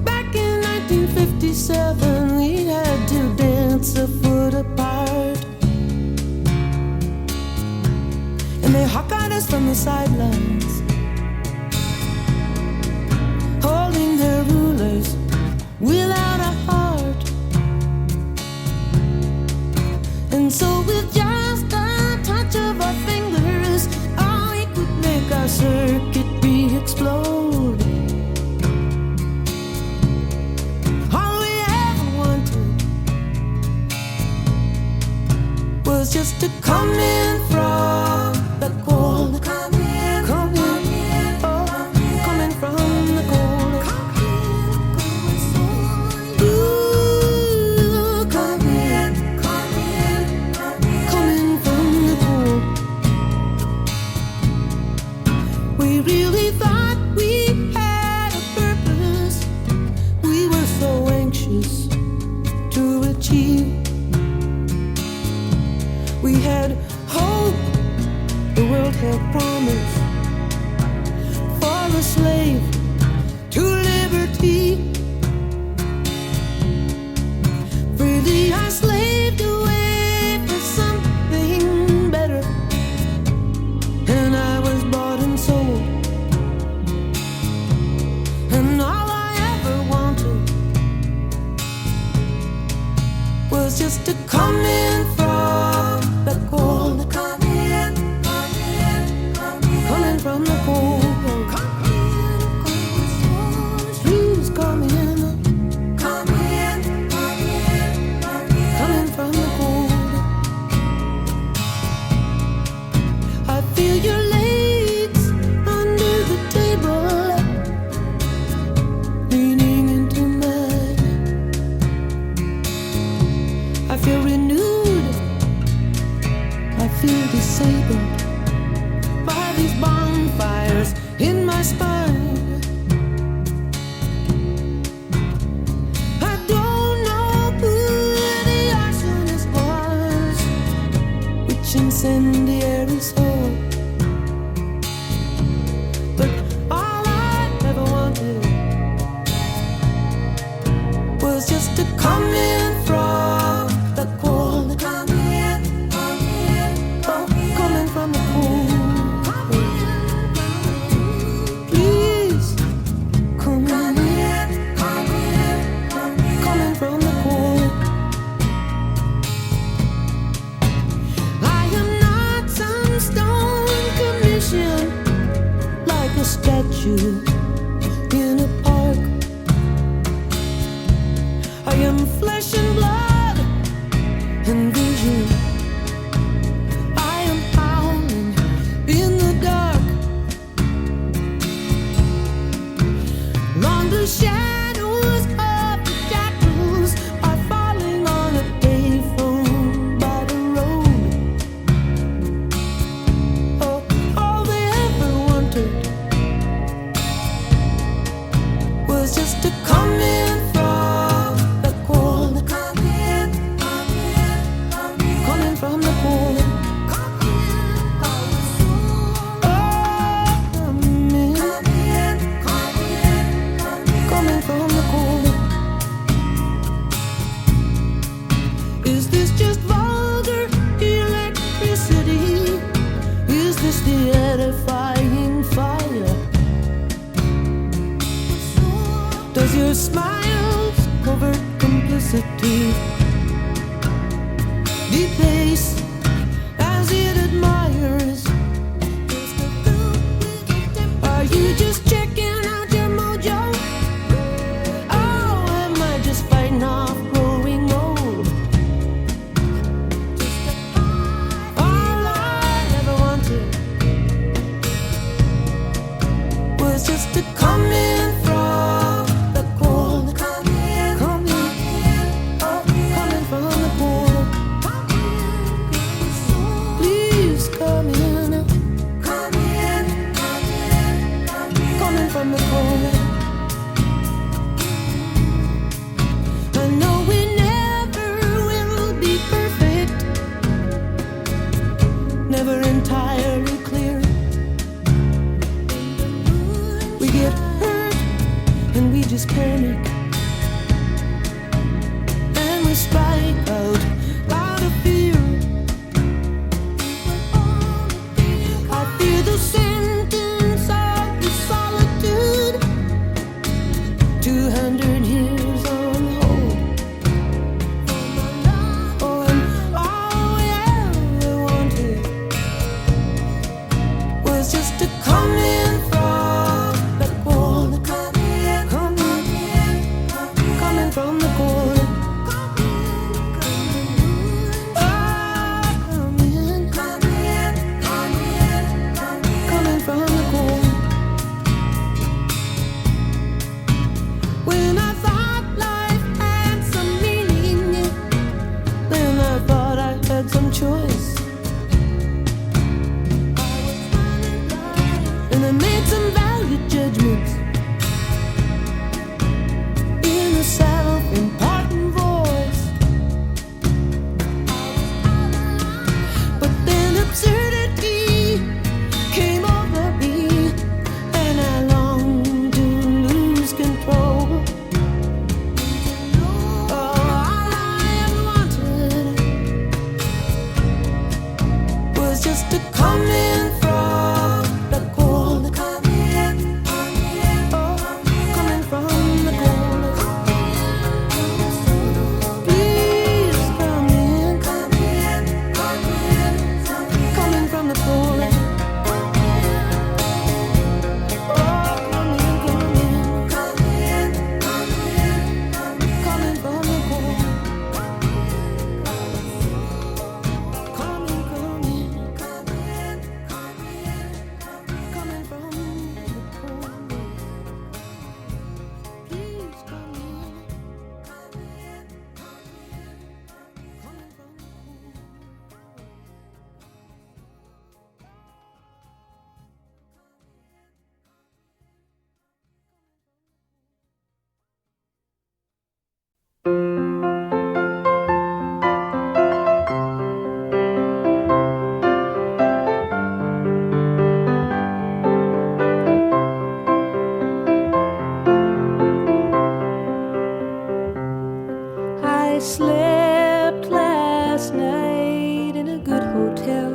Back in 1957, we had to dance a foot apart, and they hawk-eyed us from the sidelines, holding their rulers without a heart. And so with just a touch of our fingers, oh, we could make our circuit re-explode. All we ever wanted was just to come in from the cold. Come in, come in, oh, coming from the cold. Ooh, come in, coming from the cold. We really thought we had a purpose. We were so anxious to achieve. We had hope, the world had promise, for a slave to liberty. Freely I slaved away for something better, and I was bought and sold. And all I ever wanted was just to come in from the cold. Come in, coming from the cold. Please come in, coming from the cold. I feel your legs under the table, leaning into mine. I feel renewed, I feel disabled by these bonfires in my spine. I don't know who the arsonist was, which incendiary soul, but all I ever wanted was just to come in from the cold. Come in, oh, coming from the cold. Please come in, coming from the cold. I am not some stone commission, like a statue in a park. I am flesh and blood and vision. I am howling in the dark. Long blue shadows of the shadows are falling on a payphone by the road. Oh, all they ever wanted was just to come in from the cold. Come in, coming from the cold. Oh, come in, coming from the cold. Is this just vulgar electricity? Is this the edifying fire? Does your smile's covert complicity debase as it admires? Are you just checking out your mojo? Oh, am I just fighting off growing old? All I ever wanted was just to come in from the cold. Come in, oh, coming from the cold. Please come in, coming we strike out of fear. I fear the sentence of the solitude. 200 years on hold. Oh, and all we ever wanted was just to come in from the cold. Coming from the cold. Coming from the cold. When I thought life had some meaning, then I thought I had some choice. And I made some value judgments in a self-important voice. But then absurdity came over me, and I longed to lose control. All I ever wanted was just to come in from the cold. Coming from the cold. Please come in. Coming from the cold. Oh, come in. Coming from the cold. Coming from the cold. Please come in. Coming from the cold. I slept last night in a good hotel.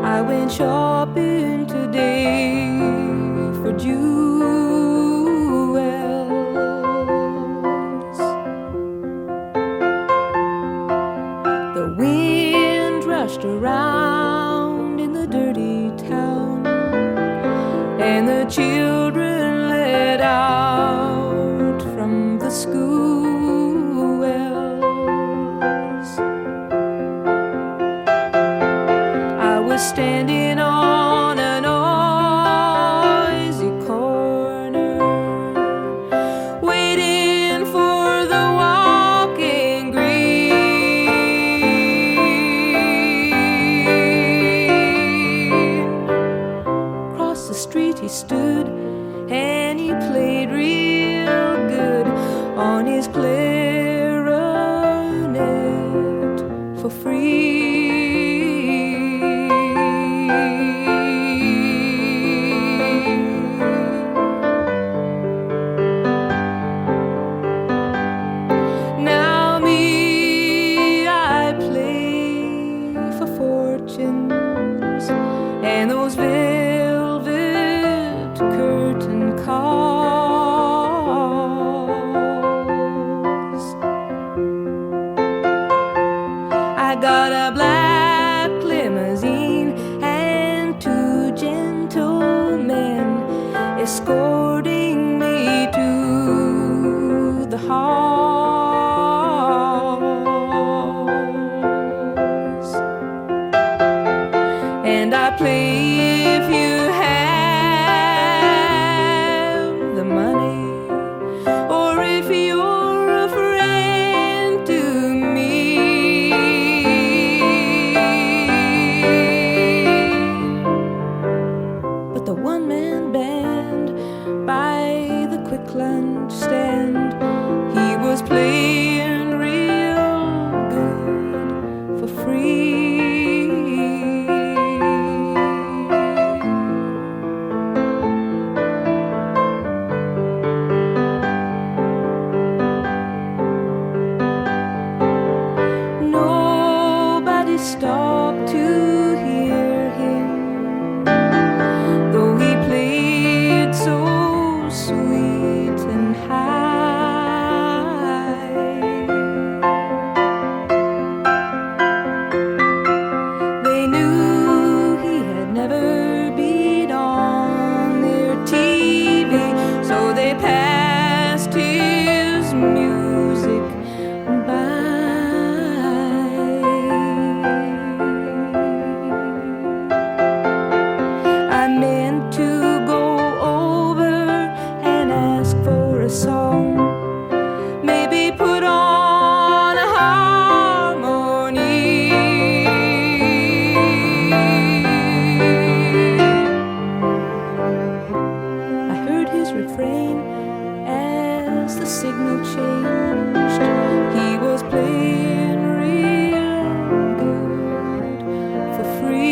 I went shopping today for jewels. The wind rushed around in the dirty town, and the children let out from the school wells. I was standing on a noisy corner, waiting for the walking green. Across the street he stood, and he played real good on his clarinet for free. Now me, I play for fortunes and those velvet curtain calls. I got a black limousine and two gentlemen escorting me to the halls. And I play if you have the money, or if you're a friend to me. But the one-man band as the signal changed, he was playing real good for free.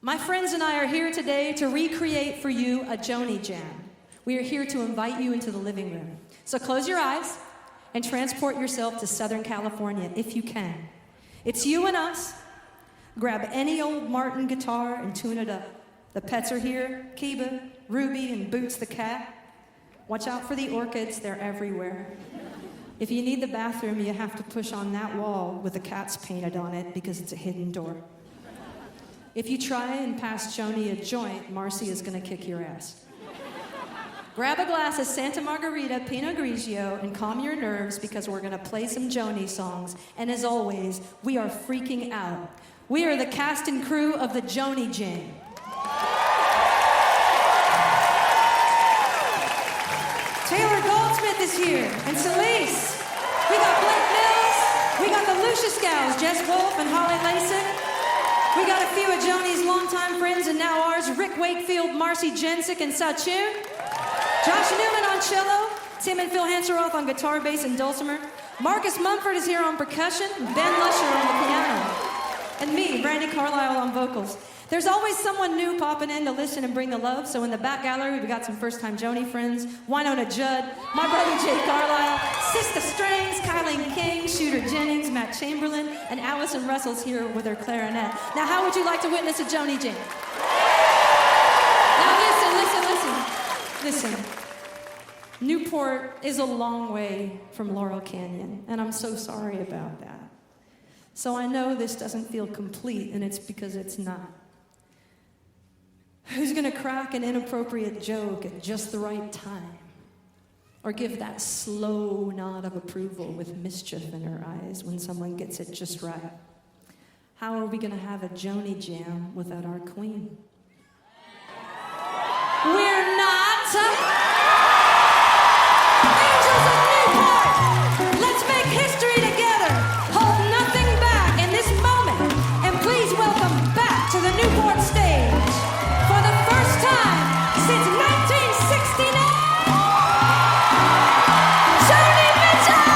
My friends and I are here today to recreate for you a Joni Jam. We are here to invite you into the living room. So close your eyes and transport yourself to Southern California if you can. It's you and us. Grab any old Martin guitar and tune it up. The pets are here, Kiba, Ruby, and Boots the cat. Watch out for the orchids, they're everywhere. If you need the bathroom, you have to push on that wall with the cats painted on it because it's a hidden door. If you try and pass Joni a joint, Marcy is gonna kick your ass. Grab a glass of Santa Margarita Pinot Grigio and calm your nerves because we're gonna play some Joni songs. And as always, we are freaking out. We are the cast and crew of the Joni Jam. Taylor Goldsmith is here, and Celise. We got Blake Mills. We got the Lucia Scows, Jess Wolf and Holly Lasik. We got a few of Joni's longtime friends and now ours, Rick Wakefield, Marcy Jensick, and Sachun. Josh Newman on cello, Tim and Phil Hanseroth on guitar, bass, and dulcimer. Marcus Mumford is here on percussion, Ben Lusher on the piano. And me, Brandy Carlisle on vocals. There's always someone new popping in to listen and bring the love, so in the back gallery, we've got some first-time Joni friends, Winona Judd, my brother Jay Carlisle, Sista Strings, Kylie King, Shooter Jennings, Matt Chamberlain, and Allison Russell's here with her clarinet. Now, how would you like to witness a Joni Jam? Now listen. Newport is a long way from Laurel Canyon, and I'm so sorry about that. So I know this doesn't feel complete, and it's because it's not. Who's gonna crack an inappropriate joke at just the right time? Or give that slow nod of approval with mischief in her eyes when someone gets it just right? How are we gonna have a Joni Jam without our queen? We're not Angels of Newport! Let's make history together! Hold nothing back in this moment! And please welcome back to the Newport stage, for the first time since 1969, Joni Mitchell!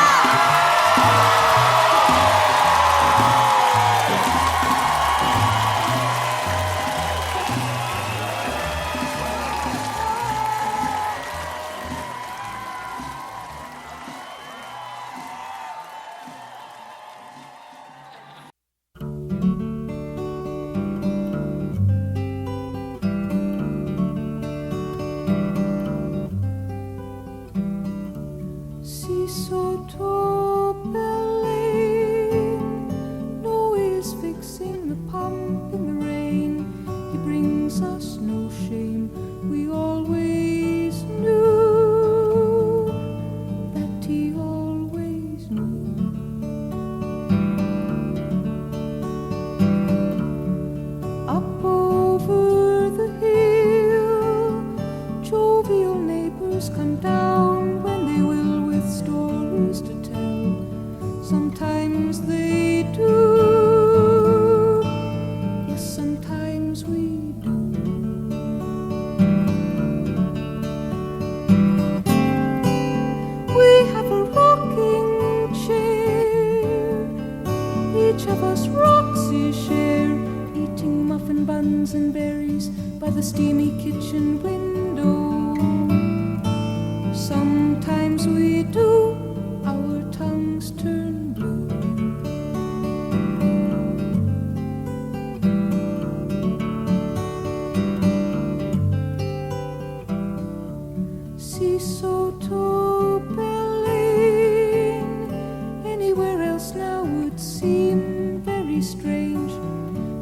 Anywhere else now would seem very strange.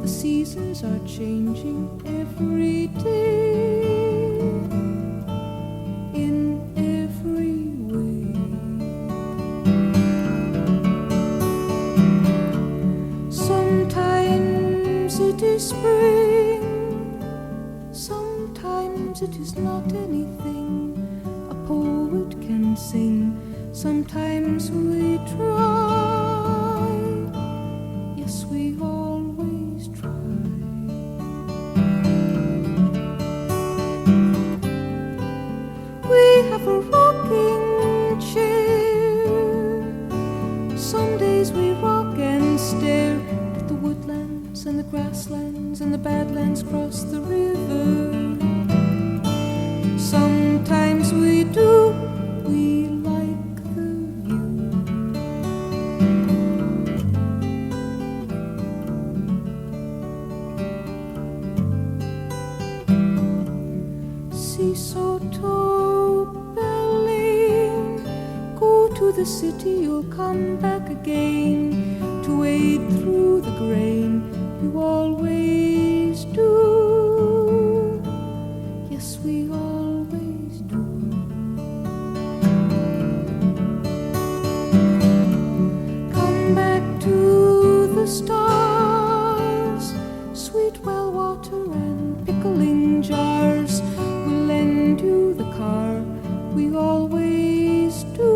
The seasons are changing every day, in every way. Sometimes it is spring, sometimes it is not anything a poet can sing. Sometimes we try, yes, we always try. We have a rocking chair. Some days we rock and stare at the woodlands and the grasslands and the badlands across the river. Sometimes we do, we like the view. Seesaw toe belling, go to the city, you'll come back again to wade through the grain. You always do, yes, we always do. Come back to the stars, sweet well water and pickling jars. We'll lend you the car, we always do.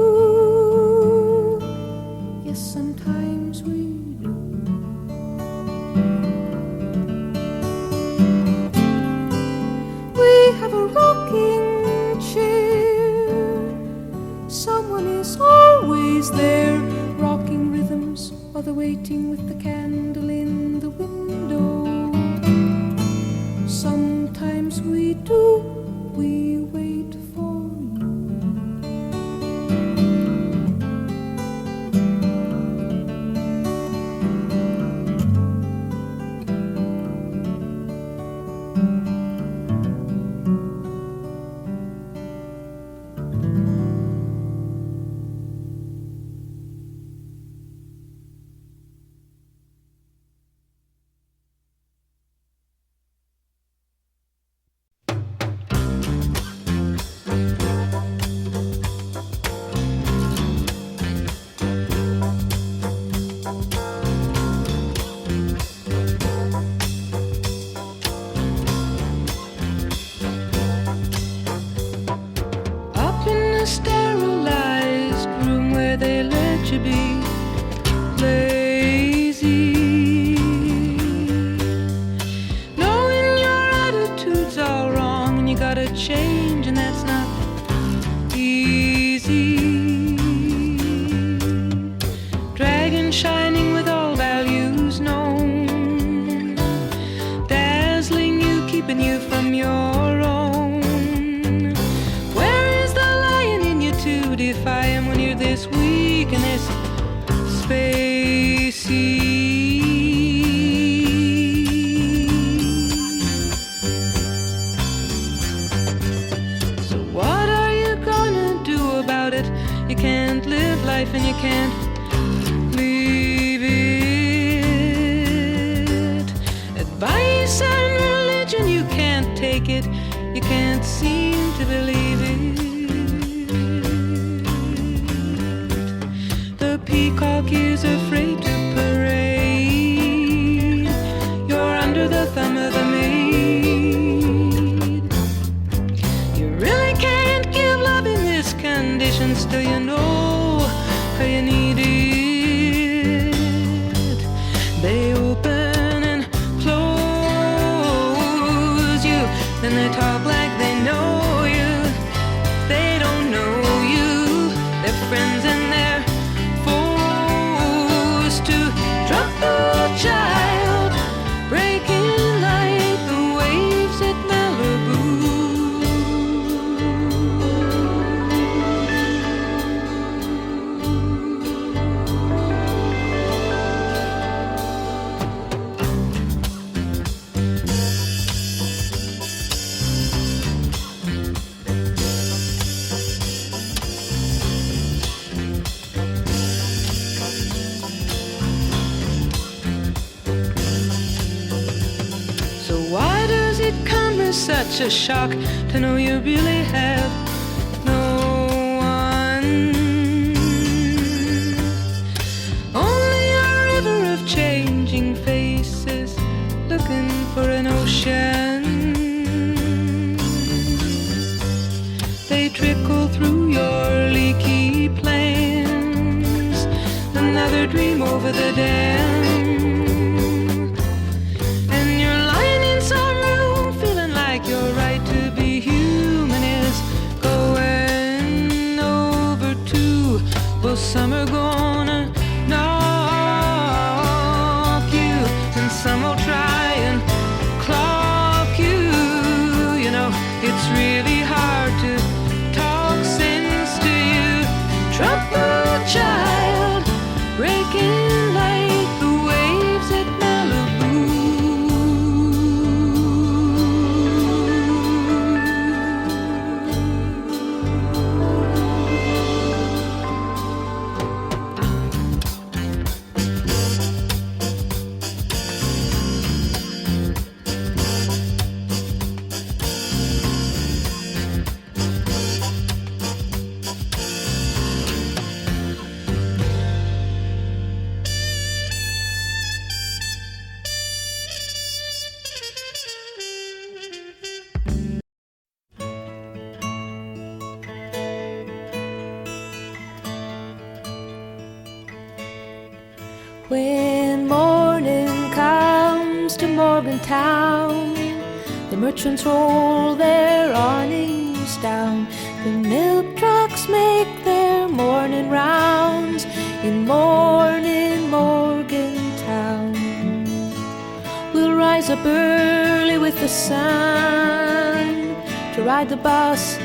Yes, sometimes we do. We have a rocking chair. Someone is always there, rocking rhythms while they're waiting with the candle in the window. Sometimes we do, we wait for you. Up in the sterilized room where they let you be lazy, knowing your attitude's all wrong and you gotta change, and that's not easy. Dragon shining with all values known, dazzling you, keeping you from your own. Where is the lion in you to defy him when you're this weak and this spacey? So what are you gonna do about it? You can't live life and you can't leave it. Advice and religion, you can't take it. You can't seem to believe it. The peacock is afraid to parade. You're under the thumb of the maid. You really can't give love in this condition. Still you know how you need it. They open and close you, then they talk like they know you. They don't know you. They're friends and they're forced to drop the child, breaking like the waves at Malibu. such a shock to know you really have no one. Only a river of changing faces looking for an ocean. They trickle through your leaky plans, another dream over the dam. And you're lying in some room feeling like your right to be human is going over too. Well, some are gonna knock you, and some will try and clock you. You know, it's really hard to talk sense to you. Troubled child, breaking like the waves at Malibu. When morning comes to Morgantown, the merchants roll their awnings down. The milk trucks make their morning rounds in morning Morgantown. We'll rise up early with the sun to ride the bus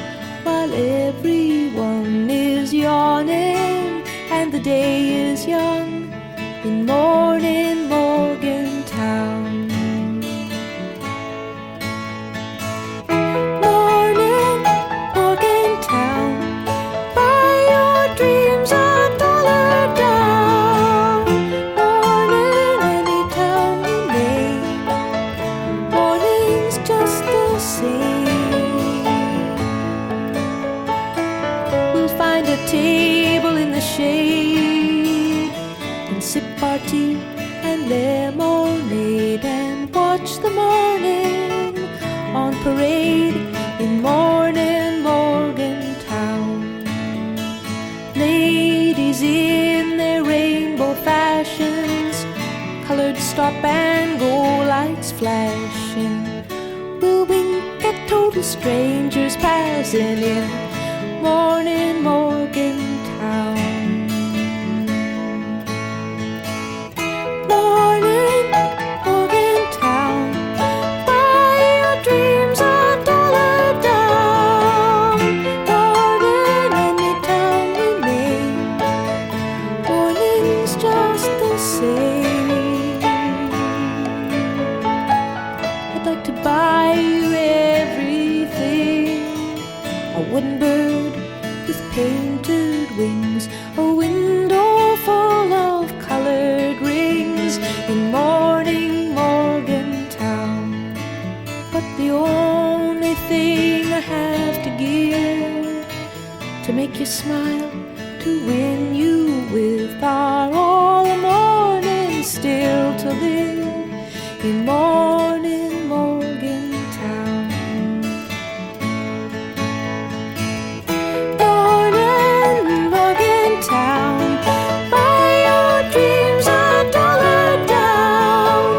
while everyone is yawning and the day is young in morning Morgantown. Morning Morgantown, buy your dreams $1 down. Morning any town you name, morning's just the same. We'll find a table in the shade and sip our tea and lemonade and watch the morning on parade in morning Morgantown. Ladies in their rainbow fashions, colored stop and go lights flashing, will wink at total strangers passing in morning Morgantown. Morning Morgantown, buy your dreams $1 down. Morning any town you name, morning's just the same. I'd like to buy you everything, a wooden bird with painted wings, a window full of colored rings in morning Morgantown. But the only thing I have to give to make you smile, to win you with, are all the mornings still to live in morning Morgantown. Morning Morgantown, buy your dreams $1 down.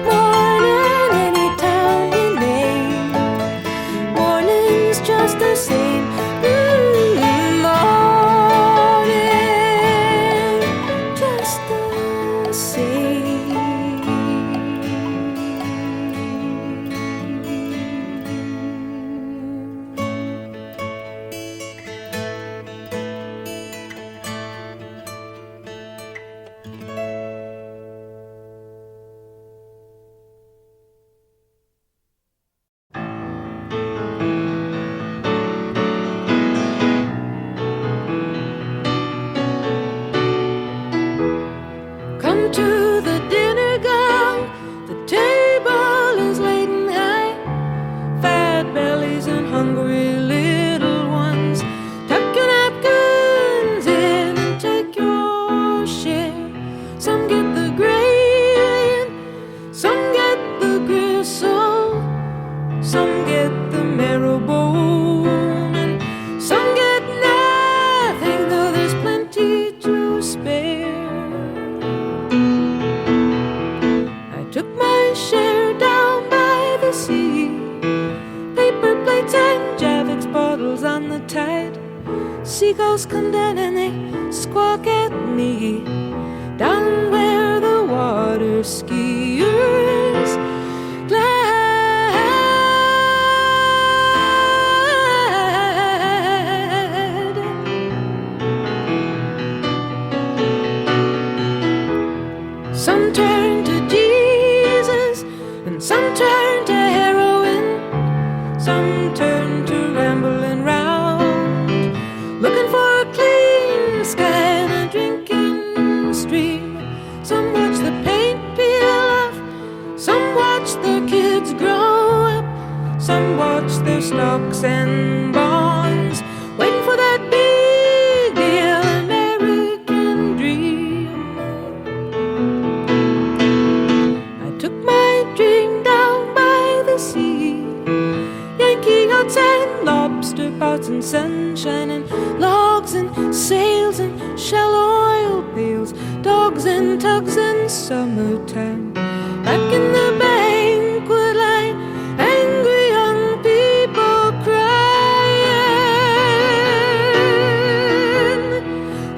Morning any town you name, morning's just the same. Morning just the same. we share down by the sea. Paper plates and Javix bottles on the tide. Seagulls come down and they squawk at me. Down where the water skiers glide. Some turn to Jesus and some turn to heroin. Some turn to rambling round, looking for a clean sky and a drinking stream. Some watch the paint peel off, some watch their kids grow up, some watch their stocks and bonds, waiting for that big deal American dream. I took my dream down by the sea. Yankee yachts and lobster pots and sunshine and logs and sails and shell oil pails, dogs and tugs and summertime. Back in the banquet line, angry young people crying.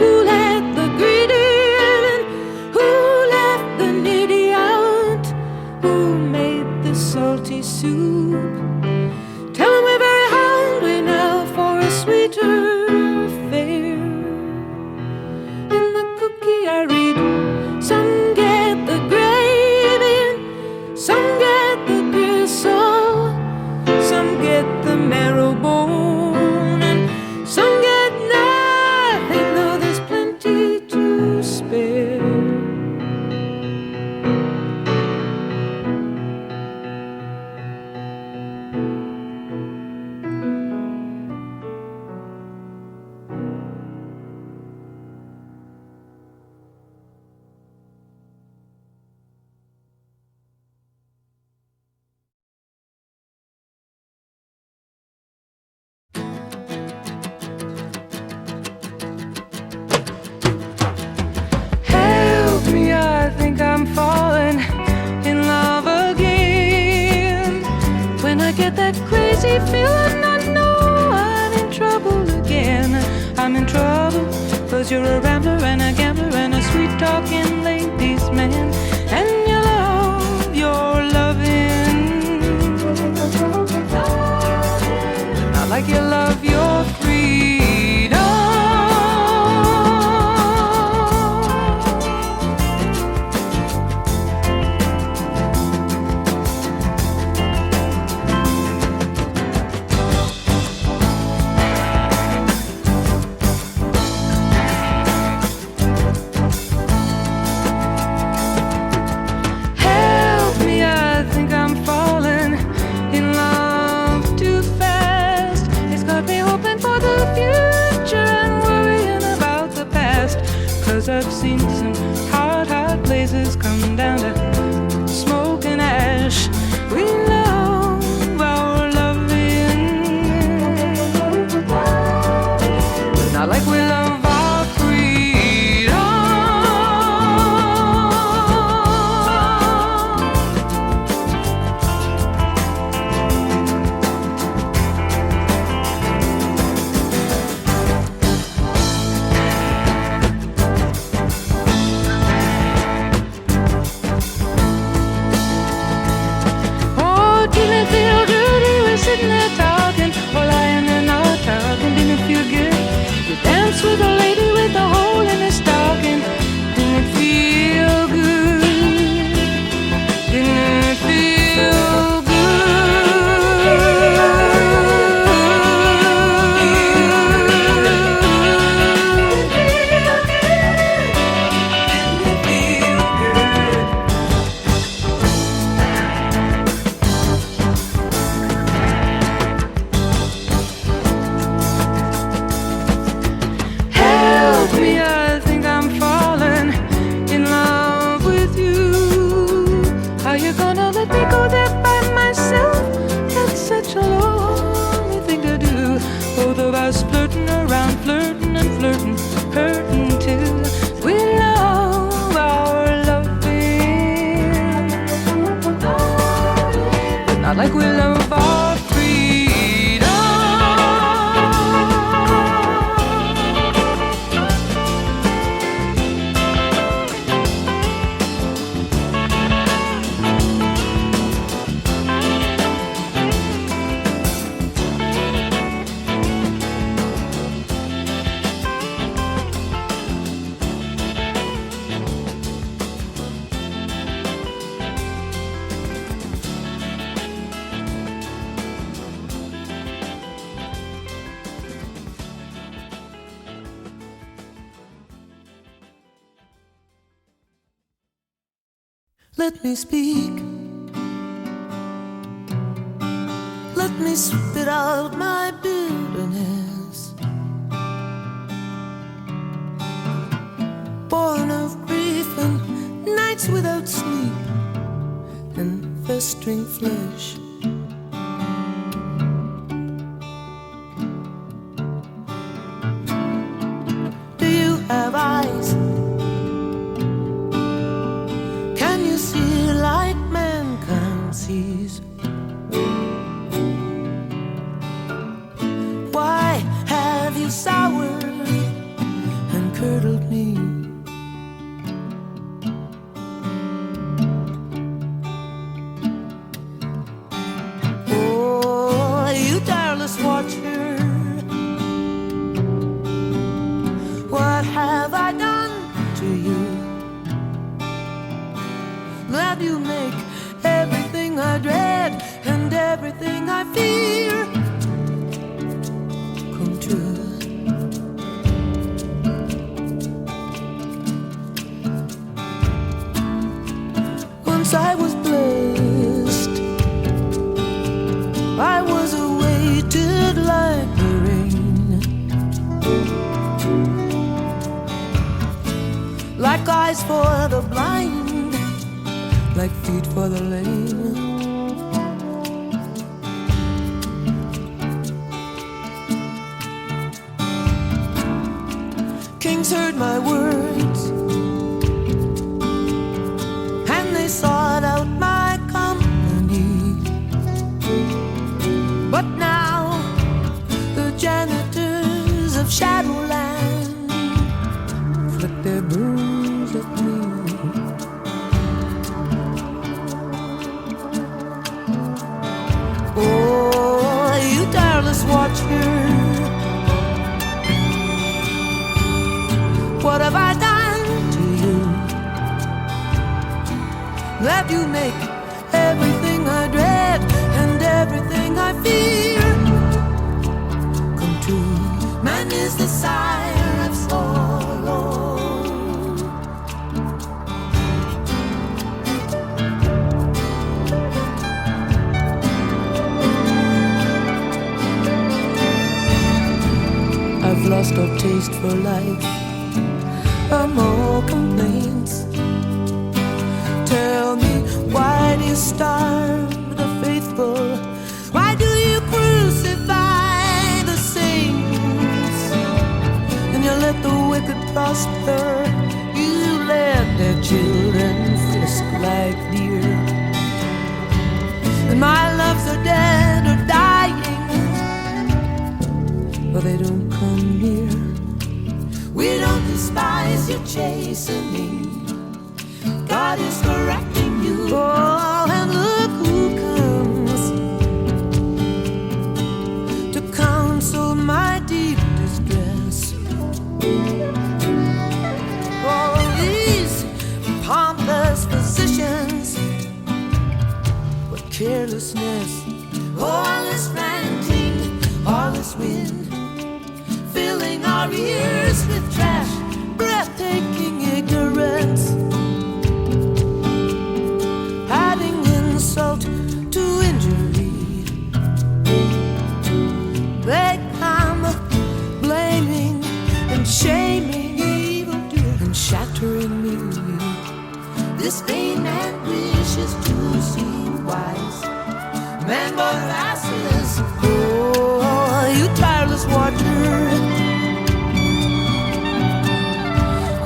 Who let the greedy in? Who left the needy out? Who made the salty soup? Tell 'em we're very hungry now for a sweeter fare. In the cookie I read, some get the gravy and some get the gristle, some get the marrow bone, and some get nothing, though there's plenty to spare. Help me, I think I'm falling in love again. When I get that crazy feeling, I know I'm in trouble again. I'm in trouble, 'cause you're a rambler and a gambler and a sweet-talking ladies' man. And you love your loving, not like you love your freedom. Help me, I think I'm falling in love too fast. It's got me hoping for the future and worrying about the past. 'Cause I've seen some hot, hot places come down to smoke and ash. We love our loving, not like we love our freedom. Oh, didn't it feel good? We were sitting there talking, or lying in our talking. Didn't it feel good? You danced with a lady with a hole in her stocking. Didn't it feel good? Didn't it feel Help me, I think I'm falling in love with you. Are you gonna let me go there by myself? That's such a lonely thing to do. Both of us flirting around, flirting and flirting, hurting too. We love our loving, out like we love our freedom. Let me speak. Let me spit out my bitterness. Born of grief and nights without sleep and festering flesh. Do you have eyes? See like mankind sees. Why have you soured and curdled me? Oh, you tireless watcher, what have I done to you? That you make everything I dread and everything I fear come true. Once I was blessed, I was awaited like the rain, like eyes for the blind, like feet for the lame. Kings heard my words, and they sought out my company. But now the janitors of Shadowland flick their brooms at me. Oh, you tireless watcher, what have I done to you? That you make everything I dread and everything I fear come true. Man is the sire of sorrow. I've lost all taste for life, more complaints. Tell me, why do you starve the faithful? Why do you crucify the saints? And you let the wicked prosper. You let their children frisk like deer. And my loves are dead or dying, but they don't come near. We don't despise your chastening. God is correcting you. Oh, and look who comes to counsel my deep distress. All these pompous physicians, what carelessness. All this ranting, all this wind, filling our ears with trash, breathtaking ignorance, adding insult to injury. They come blaming and shaming evildoers and shattering me. This vain man wishes to seem wise, man born of asses. Oh, you tireless watcher,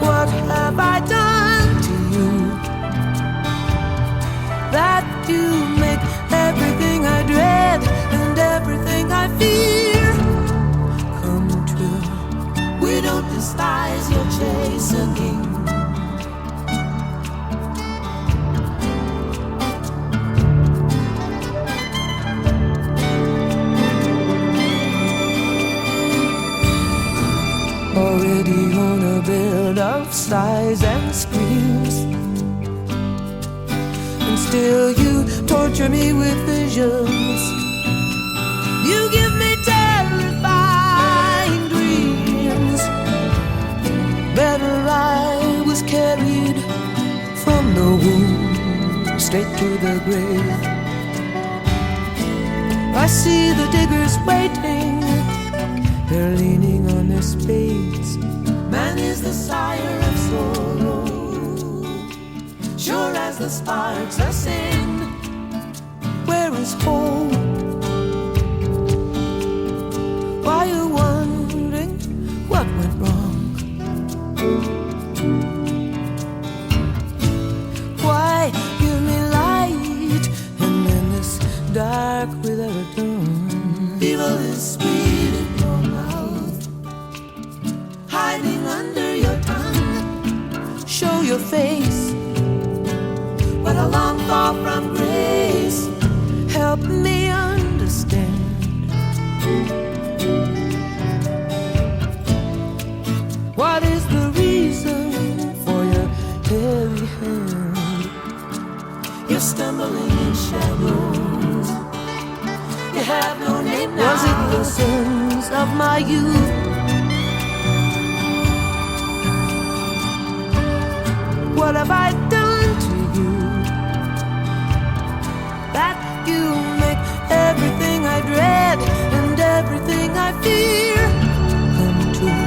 what have I done to you? That you make everything skies you'll chase a king. Already on a bed of sighs and screams, and still you torture me with visions. You give me terrifying dreams. Better I was carried from the womb straight to the grave. I see the diggers waiting, they're leaning on their spades. Man is the sire of sorrow, sure as the sparks ascend. Where is hope? Why you wondering what went wrong? Why give me light and then this dark without a dawn? Evil is sweet in your mouth, hiding under your tongue. Show your face, but a long fall from grace. Help me understand. What is the reason for your heavy hand? You're stumbling in shadows. You have no name now. Was it the sins of my youth? What have I done to you that you make everything I dread and everything I fear come true?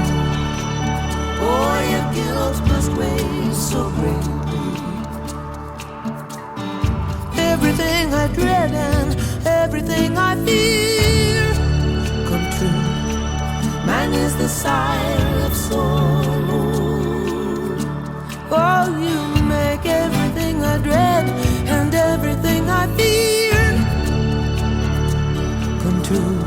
Oh, your guilt must weigh so greatly. Everything I dread and everything I fear come true. Man is the sire of sorrow. Oh, you make everything I dread and everything I fear come true.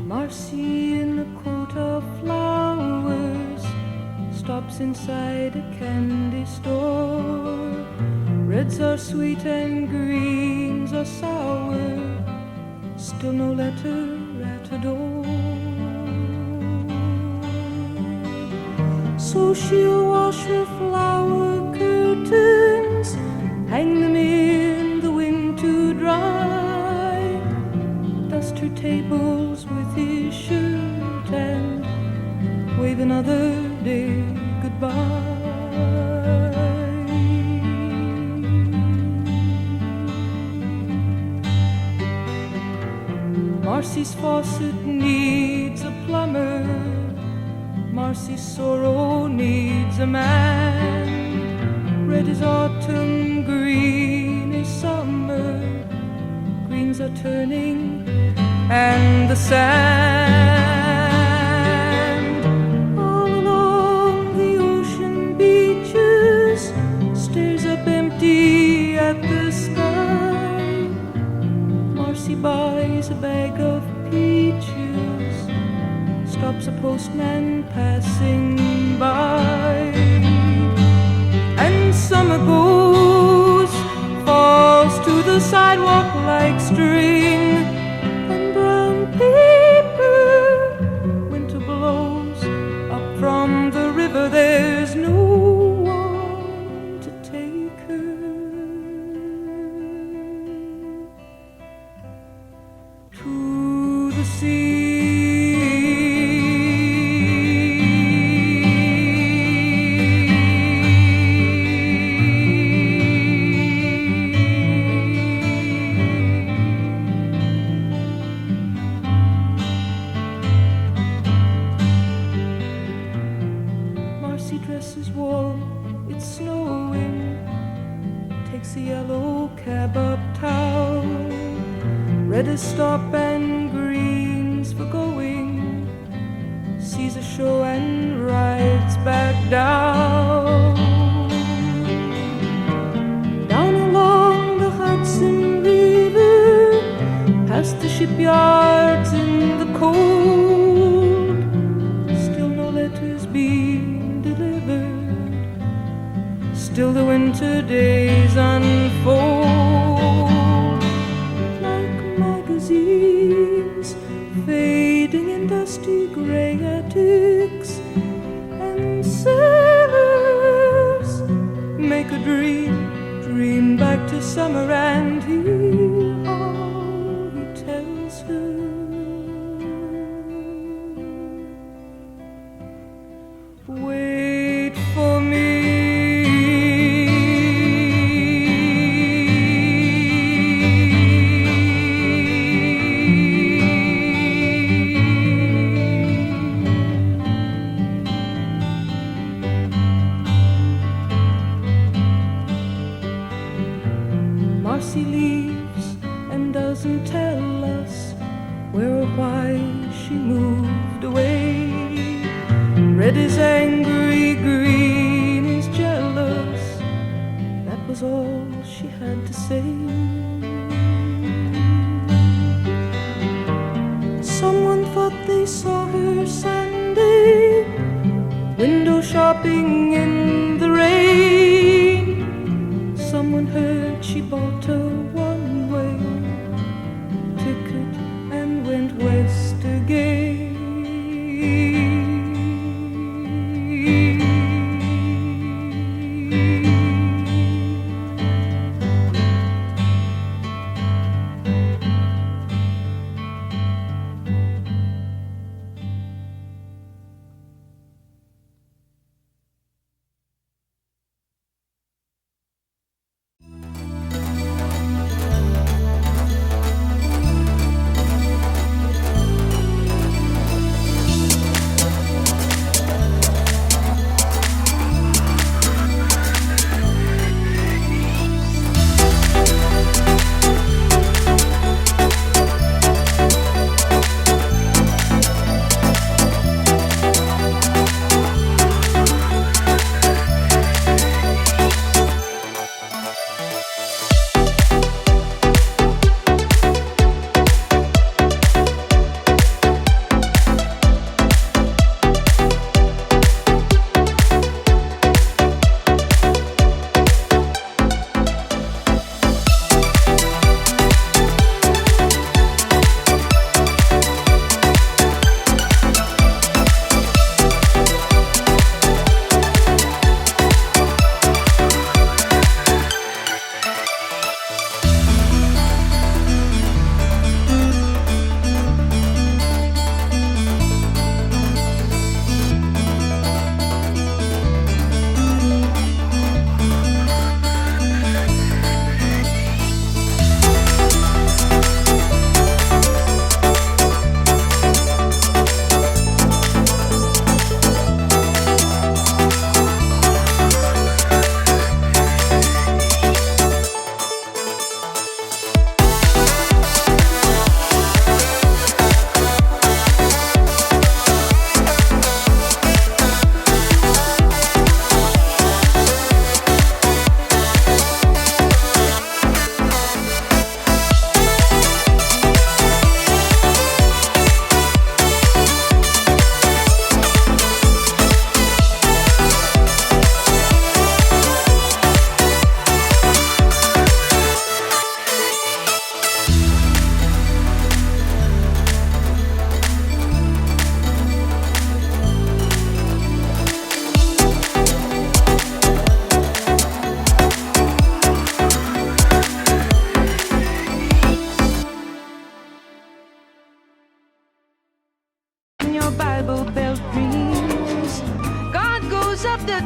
Marcy in a coat of flowers stops inside a candy store. Reds are sweet and greens are sour, still no letter at the door. So she'll wash her flower curtains, hang them in the wind to dry, dust her tables with his shirt and wave another day goodbye. Marcy's faucet needs a plumber, Marcy's sorrow needs a man. Red is autumn, green is summer, greens are turning and the sand all along the ocean beaches stares up empty at the sky. Marcy buys a bag of peaches, stops a postman passing by, and summer goes, falls to the sidewalk like string. Winter blows up from the river, there's no one to take her to the sea. Dresses warm a stop and greens for going, sees a show and rides back down. Down along the Hudson River, past the shipyards in the cold, still no letters being delivered, still the winter days unfold like magazines fading in dusty gray attics, and sailors make a dream back to summer, and he tells her, wait for me. Marcy leaves and doesn't tell us where or why she moved away. Red is angry, green is jealous. That was all she had to say. Someone thought they saw her Sunday, window shopping in the rain. Someone heard she bought a one-way ticket and went west again.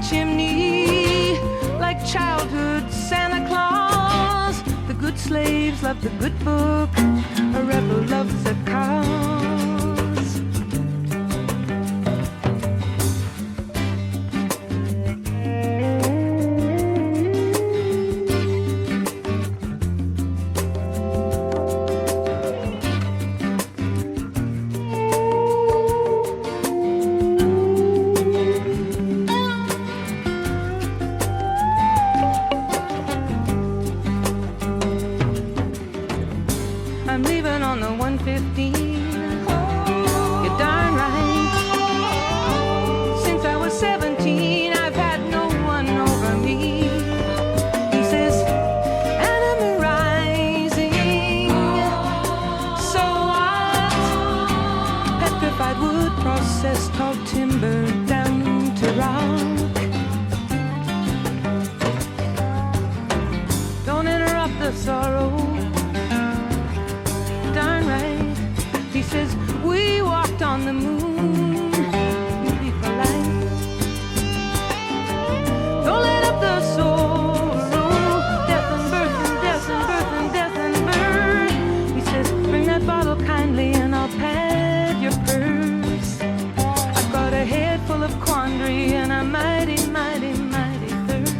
chimney, like childhood Santa Claus. The good slaves love the good book, a rebel loves the cause. I'm leaving on the 115. You're darn right. Since I was 17, I've had no one over me. He says, and I'm rising. So what? Petrified wood, processed tall timber, down to rock. Don't interrupt the sorrow. Darn right. He says, we walked on the moon. Be polite. Don't let up the sorrow. Death and birth and death and birth and death and birth. He says, bring that bottle kindly and I'll pad your purse. I've got a head full of quandary and a mighty, mighty, mighty thirst.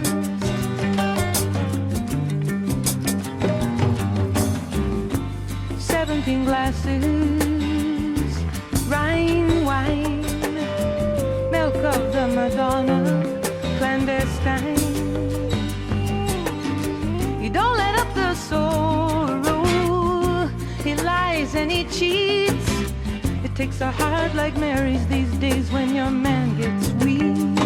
17 glasses, Rhine wine, milk of the Madonna, clandestine. You don't let up the sorrow. He lies and he cheats. It takes a heart like Mary's these days when your man gets weak.